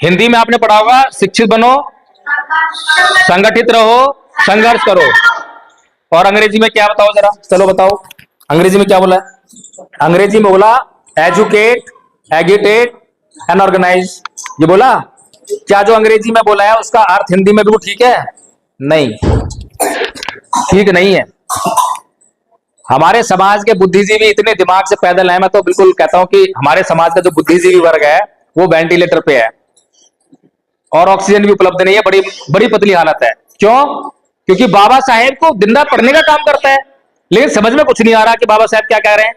हिंदी में आपने पढ़ा होगा, शिक्षित बनो, संगठित रहो, संघर्ष करो। और अंग्रेजी में क्या बताओ जरा, चलो बताओ अंग्रेजी में क्या बोला है। अंग्रेजी में बोला एजुकेट, एगिटेट एंड ऑर्गेनाइज। ये बोला क्या? जो अंग्रेजी में बोला है उसका अर्थ हिंदी में भी वो ठीक है? नहीं, ठीक नहीं है। हमारे समाज के बुद्धिजीवी इतने दिमाग से पैदल हैं, मैं तो बिल्कुल कहता हूं कि हमारे समाज का जो बुद्धिजीवी वर्ग है वो वेंटिलेटर पे है और ऑक्सीजन भी उपलब्ध नहीं है, बड़ी बड़ी पतली हालत है। क्यों? क्योंकि बाबा साहेब को दिन रात पढ़ने का काम करता है, लेकिन समझ में कुछ नहीं आ रहा कि बाबा साहेब क्या कह रहे हैं।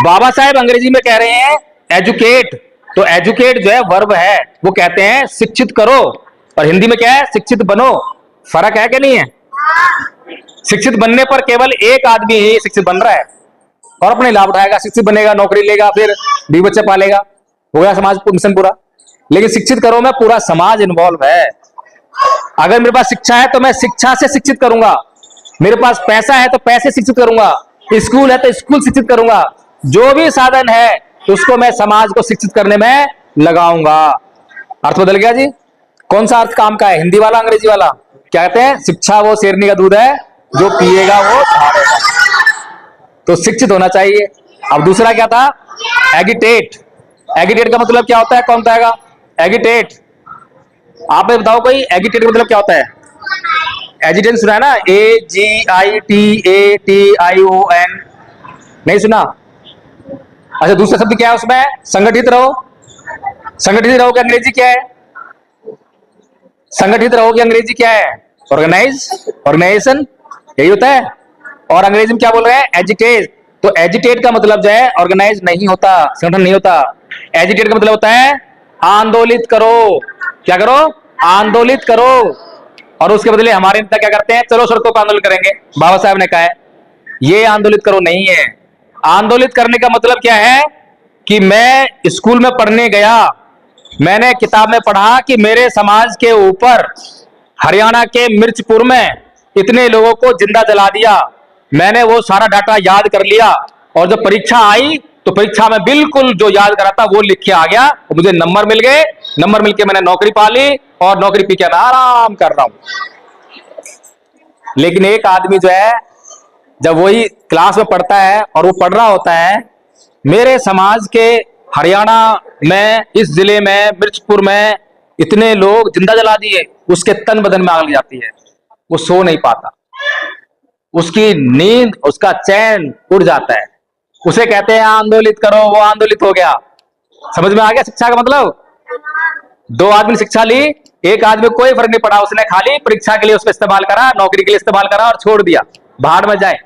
बाबा साहेब अंग्रेजी में कह रहे हैं एजुकेट, तो एजुकेट जो है वर्ब है, वो कहते हैं शिक्षित करो, और हिंदी में क्या है? शिक्षित बनो। फर्क है कि नहीं है? शिक्षित बनने पर केवल एक आदमी ही शिक्षित बन रहा है और अपने लाभ उठाएगा, शिक्षित बनेगा, नौकरी लेगा, फिर बीवी बच्चे पालेगा, हो गया समाज मिशन पूरा। लेकिन शिक्षित करो में पूरा समाज इन्वॉल्व है। अगर मेरे पास शिक्षा है तो मैं शिक्षा से शिक्षित करूंगा, मेरे पास पैसा है तो पैसे शिक्षित करूंगा, स्कूल है तो स्कूल शिक्षित करूंगा, जो भी साधन है उसको मैं समाज को शिक्षित करने में लगाऊंगा। अर्थ बदल गया जी? कौन सा अर्थ काम का है, हिंदी वाला अंग्रेजी वाला? क्या कहते हैं? शिक्षा वो शेरनी का दूध है, जो पिएगा वो धारेगा। तो शिक्षित होना चाहिए। अब दूसरा क्या था? एगिटेट। एगिटेट का मतलब क्या होता है? कौन बताएगा? एगिटेट आप बताओ कोई, एगिटेट का मतलब क्या होता है? एजिटेंट सुना है ना? AGITATION, नहीं सुना? अच्छा, दूसरा शब्द क्या है उसमें? संगठित रहो। संगठित रहो की अंग्रेजी क्या है? संगठित रहो की अंग्रेजी क्या है? ऑर्गेनाइज, ऑर्गेनाइजेशन, यही होता है। और अंग्रेजी में क्या बोल रहे हैं? एजिटेट। तो एजिटेट का मतलब जो है ऑर्गेनाइज नहीं होता, संगठन नहीं होता। एजिटेट का मतलब होता है आंदोलित करो। क्या करो? आंदोलित करो। और उसके बदले हमारे नेता क्या करते हैं? चलो सड़कों पर आंदोलन करेंगे। बाबा साहब ने कहा है ये आंदोलित करो नहीं है। आंदोलित करने का मतलब क्या है कि मैं स्कूल में पढ़ने गया, मैंने किताब में पढ़ा कि मेरे समाज के ऊपर हरियाणा के मिर्चपुर में इतने लोगों को जिंदा जला दिया, मैंने वो सारा डाटा याद कर लिया, और जब परीक्षा आई तो परीक्षा में बिल्कुल जो याद करा था वो लिख के आ गया, और मुझे नंबर मिल गए। नंबर मिलके मैंने नौकरी पा ली, और नौकरी पी के मैं आराम कर रहा हूं। लेकिन एक आदमी जो है जब वही क्लास में पढ़ता है और वो पढ़ रहा होता है मेरे समाज के हरियाणा में, इस जिले में, मिर्चपुर में इतने लोग जिंदा जला दिए, उसके तन बदन में आग लग जाती है, वो सो नहीं पाता, उसकी नींद, उसका चैन उड़ जाता है। उसे कहते हैं आंदोलित करो, वो आंदोलित हो गया। समझ में आ गया शिक्षा का मतलब? दो आदमी शिक्षा ली, एक आदमी कोई फर्क नहीं पड़ा, उसने खाली परीक्षा के लिए उसको इस्तेमाल करा, नौकरी के लिए इस्तेमाल करा और छोड़ दिया, भाड़ में जाए।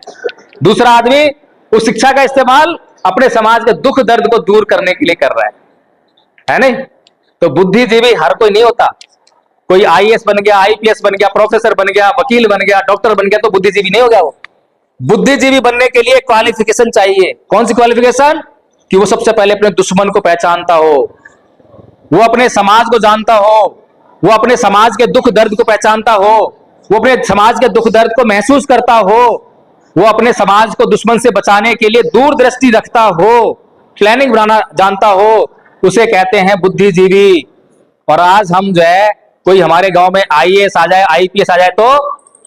दूसरा आदमी उस शिक्षा का इस्तेमाल अपने समाज के दुख दर्द को दूर करने के लिए कर रहा है नहीं? तो बुद्धिजीवी हर कोई नहीं होता। कोई आईएएस बन गया, आईपीएस बन गया, प्रोफेसर बन गया, वकील बन गया, डॉक्टर बन गया तो बुद्धिजीवी नहीं हो गया वो। बुद्धिजीवी बनने के लिए क्वालिफिकेशन चाहिए। कौन सी क्वालिफिकेशन? कि वो सबसे पहले अपने दुश्मन को पहचानता हो, वो अपने समाज को जानता हो, वो अपने समाज के दुख दर्द को पहचानता हो, वो अपने समाज के दुख दर्द को महसूस करता हो, वो अपने समाज को दुश्मन से बचाने के लिए दूरदृष्टि रखता हो, प्लानिंग बनाना जानता हो, उसे कहते हैं बुद्धिजीवी। और आज हम जो है, कोई हमारे गांव में आईएएस आ जाए, आईपीएस आ जाए तो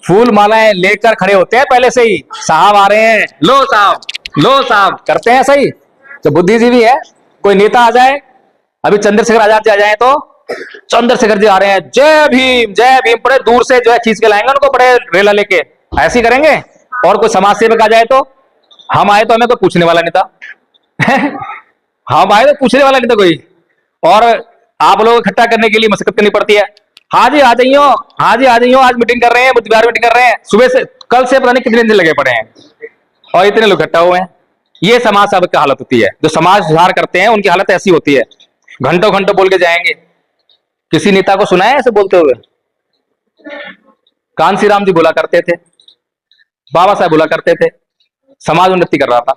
फूल मालाएं लेकर खड़े होते हैं पहले से ही, साहब आ रहे हैं, लो साहब, लो साहब, करते हैं सही। तो बुद्धिजीवी है। कोई नेता आ जाए, अभी चंद्रशेखर आजाद जी आ जाए तो चंद्रशेखर जी आ रहे हैं, जय भीम बड़े दूर से जो है खींच के लाएंगे उनको, बड़े रेला लेके, ऐसे करेंगे। और कोई समाज सेवक आ जाए तो हम आए तो हमें कोई पूछने वाला नहीं था हम आए तो पूछने वाला नहीं था कोई। और आप लोग इकट्ठा करने के लिए मशक्कत करनी पड़ती है। हाँ जी आ जाइयो, हाँ जी आ जाइयो, आज मीटिंग कर रहे हैं, बुधवार मीटिंग कर रहे हैं, सुबह से, कल से पता नहीं कितने दिन लगे पड़े हैं और इतने लोग इकट्ठा हुए हैं। ये समाज सेवक की हालत होती है। जो समाज सुधार करते हैं उनकी हालत ऐसी होती है, घंटों घंटों बोल के जाएंगे। किसी नेता को सुना है ऐसे बोलते हुए? कांसी राम जी बोला करते थे, बाबा साहब बोला करते थे, समाज उन्नति कर रहा था,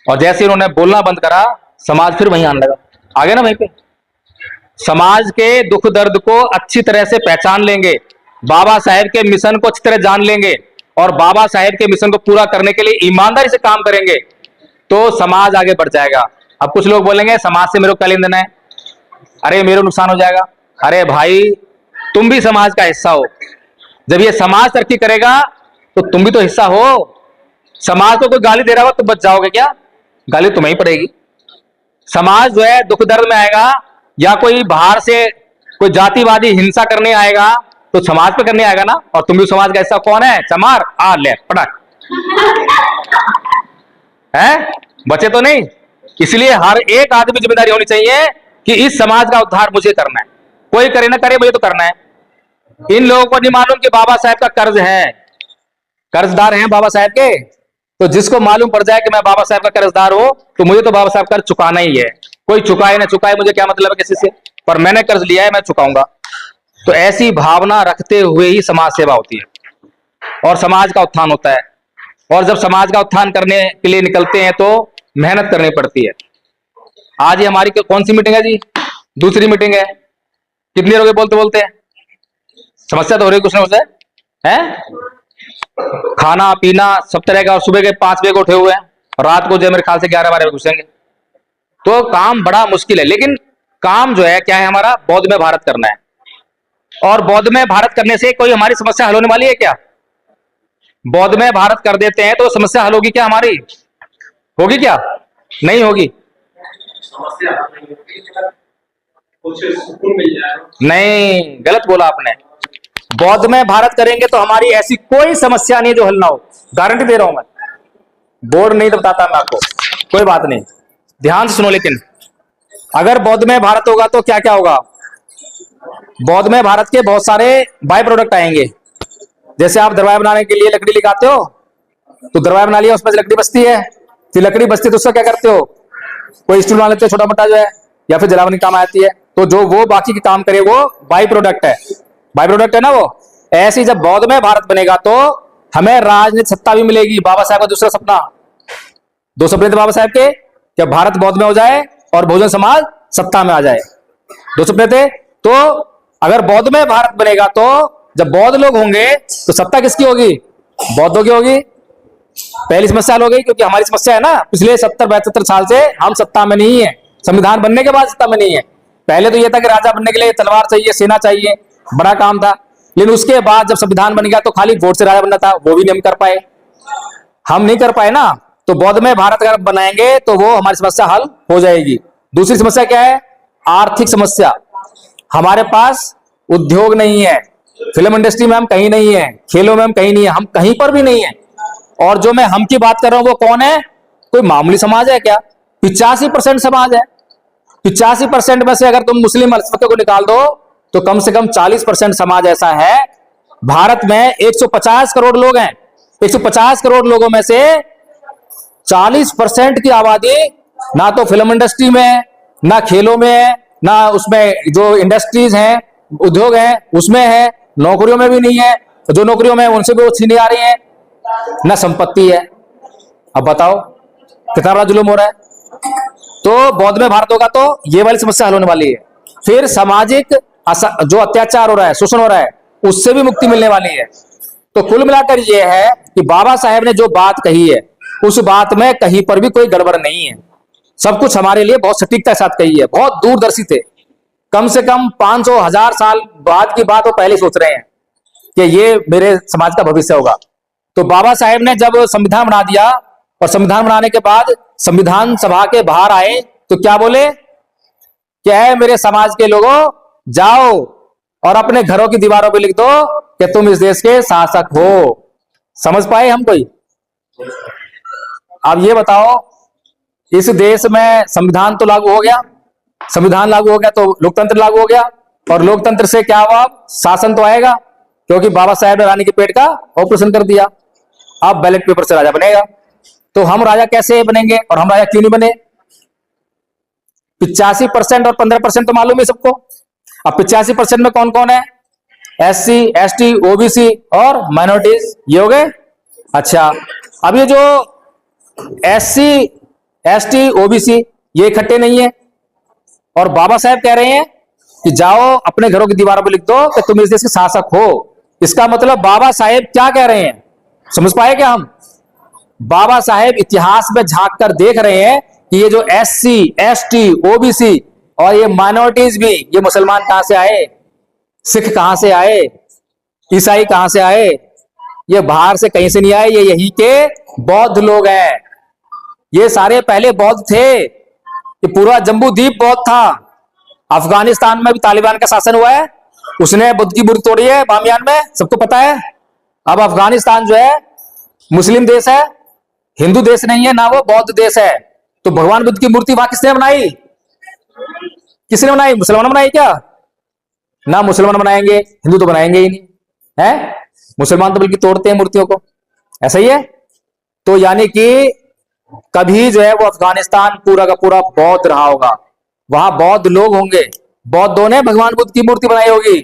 और जैसे उन्होंने बोलना बंद करा समाज फिर वहीं आने लगा। आगे ना वहीं पे समाज के दुख दर्द को अच्छी तरह से पहचान लेंगे, बाबा साहेब के मिशन को अच्छी तरह जान लेंगे, और बाबा साहेब के मिशन को पूरा करने के लिए ईमानदारी से काम करेंगे तो समाज आगे बढ़ जाएगा। अब कुछ लोग बोलेंगे समाज से मेरे को क्या लेना देना है, अरे मेरा नुकसान हो जाएगा। अरे भाई तुम भी समाज का हिस्सा हो, जब ये समाज तरक्की करेगा तो तुम भी तो हिस्सा हो। समाज को कोई गाली दे रहा हो तो बच जाओगे क्या? गाली तुम्हें ही पड़ेगी। समाज जो है दुख दर्द में आएगा, या कोई बाहर से कोई जातिवादी हिंसा करने आएगा तो समाज पे करने आएगा ना। और तुम भी समाज का हिस्सा। कौन है? चमार, आ ले पटक है, बचे तो नहीं। इसलिए हर एक आदमी की जिम्मेदारी होनी चाहिए कि इस समाज का उद्धार मुझे करना है, कोई करे ना करे मुझे तो करना है। इन लोगों को नहीं मालूम कि बाबा साहेब का कर्ज है, कर्जदार हैं बाबा साहेब के। तो जिसको मालूम पड़ जाए कि मैं बाबा साहेब का कर्जदार हूं तो मुझे तो बाबा साहेब कर्ज चुकाना ही है। कोई चुकाए ना चुकाए मुझे क्या मतलब है किसी से, पर मैंने कर्ज लिया है, मैं चुकाऊंगा। तो ऐसी भावना रखते हुए ही समाज सेवा होती है और समाज का उत्थान होता है। और जब समाज का उत्थान करने के लिए निकलते हैं तो मेहनत करनी पड़ती है। आज ये हमारी कौन सी मीटिंग है जी? दूसरी मीटिंग है। कितनी देर हो गई बोलते बोलते? समस्या तो हो रही कुछ ना कुछ है? खाना पीना सब तरह का, और सुबह के 5 बजे को उठे हुए हैं, रात को जो मेरे ख्याल से 11-12 बजे घुसेंगे। तो काम बड़ा मुश्किल है, लेकिन काम जो है क्या है हमारा? बौद्ध में भारत करना है। और बौद्ध में भारत करने से कोई हमारी समस्या हल होने वाली है क्या? बौद्ध में भारत कर देते हैं तो समस्या हल होगी क्या हमारी? होगी क्या? नहीं होगी। नहीं, गलत बोला आपने। बौद्ध में भारत करेंगे तो हमारी ऐसी कोई समस्या नहीं जो हल ना हो, गारंटी दे रहा हूं मैं। बोर्ड नहीं बताता मैं आपको, कोई बात नहीं, ध्यान से सुनो। लेकिन अगर बौद्ध में भारत होगा तो क्या क्या होगा? बौद्ध में भारत के बहुत सारे बाय प्रोडक्ट आएंगे। जैसे आप दरवाजा बनाने के लिए लकड़ी लगाते हो, तो दरवाजा बना लिया, उसमें से लकड़ी बचती है। फिर लकड़ी बचती है तो उसका क्या करते हो? कोई स्टूल बना लेते हो छोटा मोटा जो है, या फिर जलावन काम आती है। तो जो वो बाकी के काम करे वो बाई प्रोडक्ट है, बाई प्रोडक्ट है ना वो। ऐसे जब बौद्ध में भारत बनेगा तो हमें राजनीतिक सत्ता भी मिलेगी। बाबा साहब का दूसरा सपना, 2 सपने थे बाबा साहब के, कि भारत बौद्ध में हो जाए और बहुजन समाज सत्ता में आ जाए। 2 सपने थे। तो अगर बौद्ध में भारत बनेगा तो जब बौद्ध लोग होंगे तो सत्ता किसकी होगी? बौद्धों की होगी। पहली समस्या हल हो गई, क्योंकि हमारी समस्या है ना पिछले 70-72 साल से हम सत्ता में नहीं है। संविधान बनने के बाद सत्ता में नहीं है। पहले तो यह था कि राजा बनने के लिए तलवार चाहिए, सेना चाहिए, बड़ा काम था। लेकिन उसके बाद जब संविधान बन गया तो खाली वोट से राजा बनना था, वो भी नहीं कर पाए, हम नहीं कर पाए ना। तो बौद्ध में भारत अगर बनाएंगे तो वो हमारी समस्या हल हो जाएगी। दूसरी समस्या क्या है? आर्थिक समस्या। हमारे पास उद्योग नहीं है, फिल्म इंडस्ट्री में हम कहीं नहीं है, खेलों में हम कहीं नहीं है, हम कहीं पर भी नहीं है। और जो मैं हम की बात कर रहा हूं वो कौन है? कोई मामूली समाज है क्या? 85% समाज है। 85% में से अगर तुम मुस्लिम अल्पसंख्यकों को निकाल दो तो कम से कम 40% समाज ऐसा है। भारत में 150 करोड़ लोग हैं। 150 करोड़ लोगों में से 40% की आबादी ना तो फिल्म इंडस्ट्री में है, ना खेलों में है, ना उसमें जो इंडस्ट्रीज हैं, उद्योग हैं उसमें है, नौकरियों में भी नहीं है। जो नौकरियों में उनसे भी वो छीनी आ रही है, ना संपत्ति है। अब बताओ कितना बड़ा जुल्म हो रहा है। तो बौद्ध में भारत होगा तो ये वाली समस्या हल होने वाली है। फिर सामाजिक जो अत्याचार हो रहा है, शोषण हो रहा है, उससे भी मुक्ति मिलने वाली है। तो कुल मिलाकर यह है कि बाबा साहेब ने जो बात कही है उस बात में कहीं पर भी कोई गड़बड़ नहीं है। सब कुछ हमारे लिए बहुत सटीकता के साथ कही है। बहुत दूरदर्शी थे, कम से कम 500-1000 साल बाद की बात वो पहले सोच रहे हैं कि ये मेरे समाज का भविष्य होगा। तो बाबा साहेब ने जब संविधान बना दिया और संविधान बनाने के बाद संविधान सभा के बाहर आए तो क्या बोले? क्या है मेरे समाज के लोगों, जाओ और अपने घरों की दीवारों पे लिख दो कि तुम इस देश के शासक हो। समझ पाए हम कोई? अब ये बताओ, इस देश में संविधान तो लागू हो गया, संविधान लागू हो गया तो लोकतंत्र लागू हो गया, और लोकतंत्र से क्या हुआ? शासन तो आएगा, क्योंकि बाबा साहेब ने रानी के पेट का ऑपरेशन कर दिया। अब बैलेट पेपर से राजा बनेगा। तो हम राजा कैसे बनेंगे और हम राजा क्यों नहीं बने? 85% और 15% तो मालूम है सबको। अब 85% में कौन कौन है? SC, ST, OBC और माइनॉरिटीज, ये हो गए। अच्छा, अब ये जो SC, ST, OBC ये इकट्ठे नहीं है, और बाबा साहेब कह रहे हैं कि जाओ अपने घरों की दीवारों पर लिख दो कि तुम इस देश के शासक हो। इसका मतलब बाबा साहेब क्या कह रहे हैं? समझ पाए क्या हम? बाबा साहेब इतिहास में झांक कर देख रहे हैं कि ये जो SC, ST, OBC और ये माइनॉरिटीज भी, ये मुसलमान कहां से आए, सिख कहां से आए, ईसाई कहां से आए, ये बाहर से कहीं से नहीं आए, ये यहीं के बौद्ध लोग हैं। ये सारे पहले बौद्ध थे, ये पूरा जम्बू द्वीप बौद्ध था। अफगानिस्तान में भी तालिबान का शासन हुआ है, उसने बुद्ध की मूर्ति तोड़ी है बामियान में, सबको पता है। अब अफगानिस्तान जो है मुस्लिम देश है, हिंदू देश नहीं है ना, वो बौद्ध देश है। तो भगवान बुद्ध की मूर्ति वहां किसने बनाई, किसने बनाई, मुसलमान बनाई क्या? ना मुसलमान बनाएंगे, हिंदू तो बनाएंगे ही नहीं है, मुसलमान तो बल्कि तोड़ते हैं मूर्तियों को, ऐसा ही है। तो यानी कि कभी जो है वो अफगानिस्तान पूरा का पूरा बौद्ध रहा होगा, वहां बौद्ध लोग होंगे, बौद्धों ने भगवान बुद्ध की मूर्ति बनाई होगी।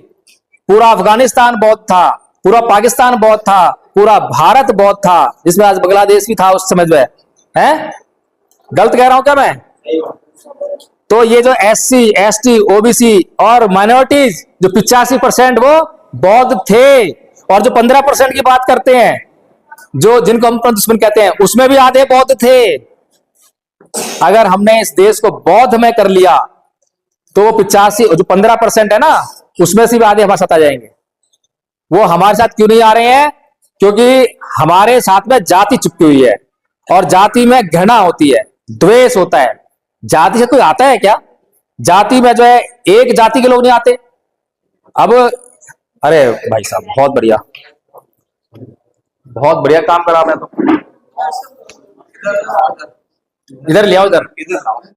पूरा अफगानिस्तान बौद्ध था, पूरा पाकिस्तान बौद्ध था, पूरा भारत बौद्ध था, जिसमें आज बांग्लादेश भी था उस समय जो है? गलत कह रहा हूं क्या मैं? तो ये जो SC ST OBC और माइनॉरिटीज जो 85% वो बौद्ध थे, और जो 15% की बात करते हैं, जो जिनको हम दुश्मन कहते हैं, उसमें भी आधे बौद्ध थे। अगर हमने इस देश को बौद्ध में कर लिया तो वो 85 जो 15% है ना, उसमें से भी आधे हमारे साथ आ जाएंगे। वो हमारे साथ क्यों नहीं आ रहे हैं? क्योंकि हमारे साथ में जाति चिपकी हुई है, और जाति में घृणा होती है, द्वेष होता है। जाति से कोई आता है क्या? जाति में जो है एक जाति के लोग नहीं आते। अब अरे भाई साहब, बहुत बढ़िया, बहुत बढ़िया काम करा आपने तो। इधर ले आओ, इधर